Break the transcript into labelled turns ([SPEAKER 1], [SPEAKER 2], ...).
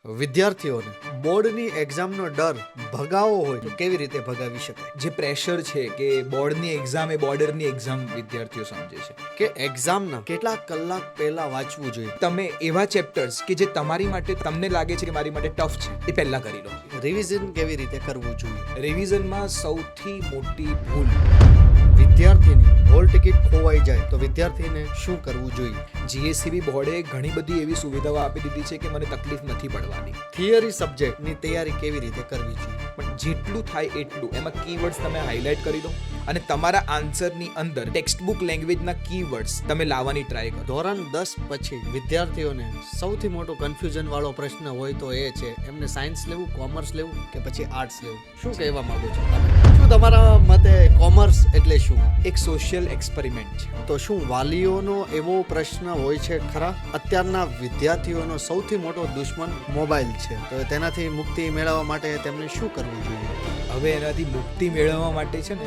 [SPEAKER 1] વિદ્યાર્થીઓને બોર્ડની એક્ઝામનો ડર ભગાવવો હોય તો કેવી રીતે ભગાવી શકાય?
[SPEAKER 2] જે પ્રેશર છે કે બોર્ડની એક્ઝામ એ બોર્ડરની એક્ઝામ વિદ્યાર્થીઓ સમજે છે.
[SPEAKER 1] કે એક્ઝામના કેટલા કલાક પહેલા વાંચવું જોઈએ?
[SPEAKER 2] તમે એવા ચેપ્ટર્સ કે જે તમારી માટે તમને લાગે છે કે મારી માટે ટફ છે એ પહેલા કરી લો.
[SPEAKER 1] રિવિઝન કેવી રીતે કરવું જોઈએ?
[SPEAKER 2] રિવિઝનમાં સૌથી મોટી ભૂલ,
[SPEAKER 1] વિદ્યાર્થીની હોલ ટિકિટ ખોવાઈ જાય તો વિદ્યાર્થીને શું કરવું જોઈએ?
[SPEAKER 2] જીએસસીબી બોર્ડે ઘણી બધી એવી સુવિધાઓ આપી દીધી છે કે મને તકલીફ નથી પડવાની.
[SPEAKER 1] થિયરી સબ્જેક્ટની તૈયારી કેવી રીતે કરવી જોઈએ?
[SPEAKER 2] પણ જેટલું થાય એટલું એમાં કીવર્ડ્સ તમે હાઇલાઇટ કરી દો અને તમારા આન્સરની અંદર ટેક્સ્ટબુક લેંગ્વેજના કીવર્ડ્સ તમે લાવવાની ટ્રાય કરો.
[SPEAKER 1] ધોરણ 10 પછી વિદ્યાર્થીઓને સૌથી મોટો કન્ફ્યુઝન વાળો પ્રશ્ન હોય તો એ છે એમને સાયન્સ લેવું, કોમર્સ લેવું કે પછી આર્ટ્સ લેવું. શું કહેવા માંગો છો તમે? શું તમારા મતે કોમર્સ એટલે શું?
[SPEAKER 2] એક સોશિયલ એક્સપેરિમેન્ટ છે.
[SPEAKER 1] તો શું વાલીઓનો એવો પ્રશ્ન હોય છે ખરા? અત્યારના વિદ્યાર્થીઓનો સૌથી મોટો દુશ્મન મોબાઈલ છે, તો તેનાથી મુક્તિ મેળવવા માટે તેમને શું કરવું જોઈએ?
[SPEAKER 2] હવે એનાથી મુક્તિ મેળવવા માટે છે ને